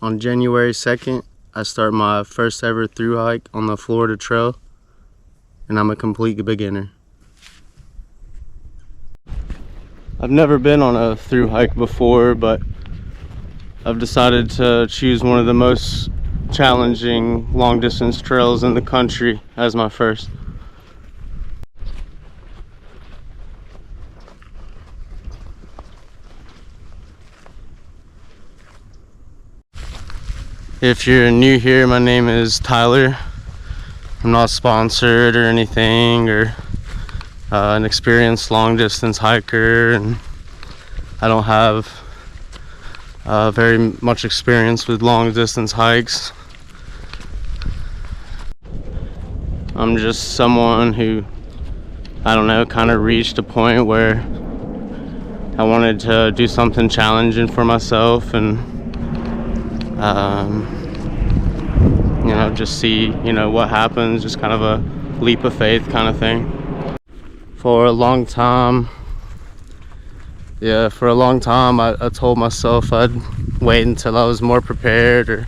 On January 2nd, I start my first ever thru hike on the Florida Trail, and I'm a complete beginner. I've never been on a thru hike before, but I've decided to choose one of the most challenging long distance trails in the country as my first. If you're new here, my name is Tyler. I'm not sponsored or anything, or an experienced long distance hiker, and I don't have very much experience with long distance hikes. I'm just someone who, I don't know, kind of reached a point where I wanted to do something challenging for myself, and you know, just see, you know, what happens, just kind of a leap of faith kind of thing. For a long time, I told myself I'd wait until I was more prepared, or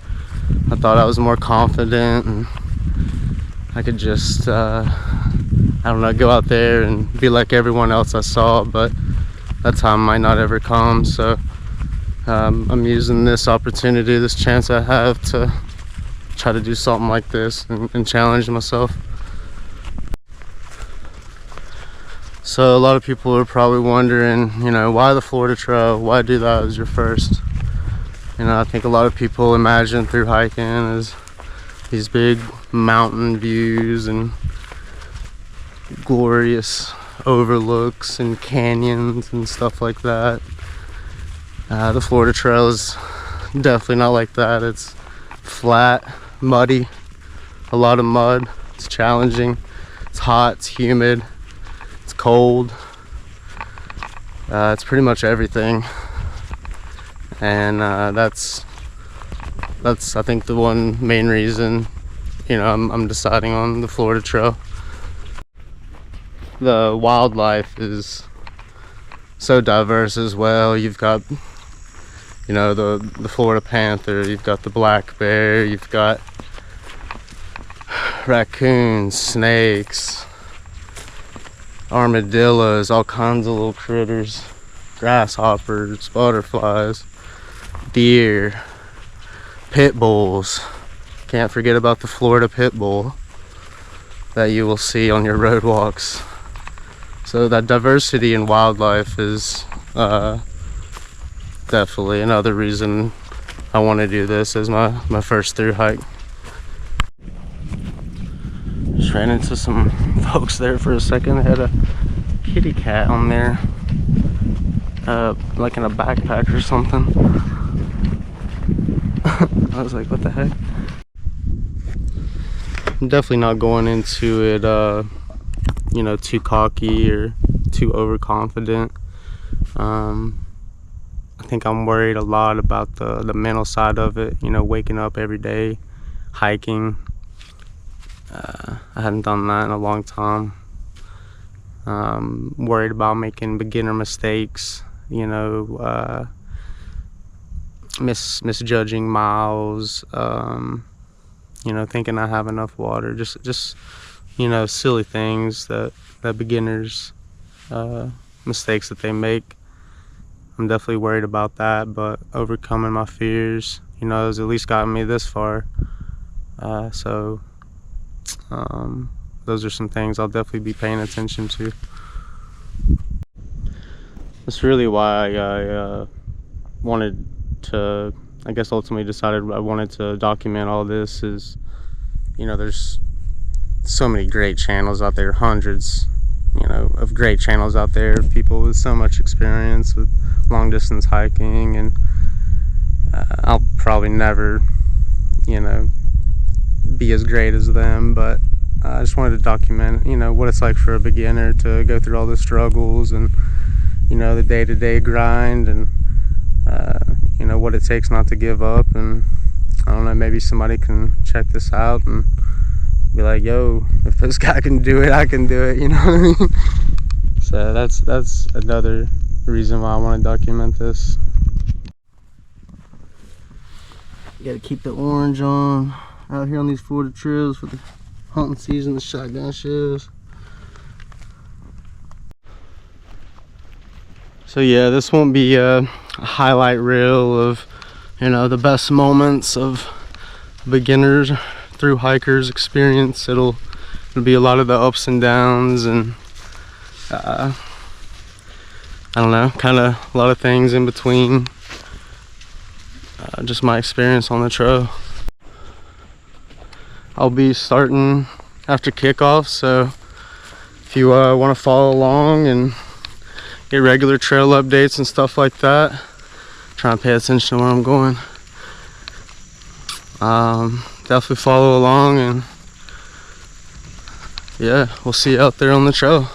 I thought I was more confident and I could just, I don't know, go out there and be like everyone else I saw, but that time might not ever come. So I'm using this opportunity, this chance I have, to try to do something like this and challenge myself. So a lot of people are probably wondering, you know, why the Florida Trail? Why do that as your first? You know, I think a lot of people imagine thru hiking as these big mountain views and glorious overlooks and canyons and stuff like that. The Florida Trail is definitely not like that. It's flat, muddy, a lot of mud. It's challenging, it's hot, it's humid, it's cold. It's pretty much everything, and that's I think the one main reason, you know, I'm deciding on the Florida Trail. The wildlife is so diverse as well. You've got, you know, the Florida panther, you've got the black bear, you've got raccoons, snakes, armadillos, all kinds of little critters, grasshoppers, butterflies, deer, pit bulls. Can't forget about the Florida pit bull that you will see on your road walks. So that diversity in wildlife is definitely another reason I want to do this as my first thru hike. Just ran into some folks there for a second. They had a kitty cat on there, like in a backpack or something. I was like, what the heck? I'm definitely not going into it you know, too cocky or too overconfident. I think I'm worried a lot about the mental side of it, you know, waking up every day, hiking. I hadn't done that in a long time. Worried about making beginner mistakes, you know, misjudging miles, you know, thinking I have enough water, just you know, silly things that beginners, mistakes that they make. I'm definitely worried about that, but overcoming my fears, you know, has at least gotten me this far. So those are some things I'll definitely be paying attention to. That's really why I wanted to, I guess ultimately decided I wanted to document all this. Is, you know, there's so many great channels out there, hundreds, you know, of great channels out there, people with so much experience with long distance hiking, and I'll probably never, you know, be as great as them, but I just wanted to document, you know, what it's like for a beginner to go through all the struggles and, you know, the day-to-day grind, and you know, what it takes not to give up. And I don't know, maybe somebody can check this out and be like, yo, if this guy can do it, I can do it, you know what I mean? So that's another reason why I want to document this. Gotta keep the orange on out here on these Florida trails for the hunting season, the shotgun shells. So yeah, this won't be a highlight reel of, you know, the best moments of beginners through hikers experience. It'll be a lot of the ups and downs, and I don't know, kind of a lot of things in between. Just my experience on the trail. I'll be starting after kickoff, so if you want to follow along and get regular trail updates and stuff like that, try and pay attention to where I'm going. Definitely follow along, and yeah, we'll see you out there on the trail.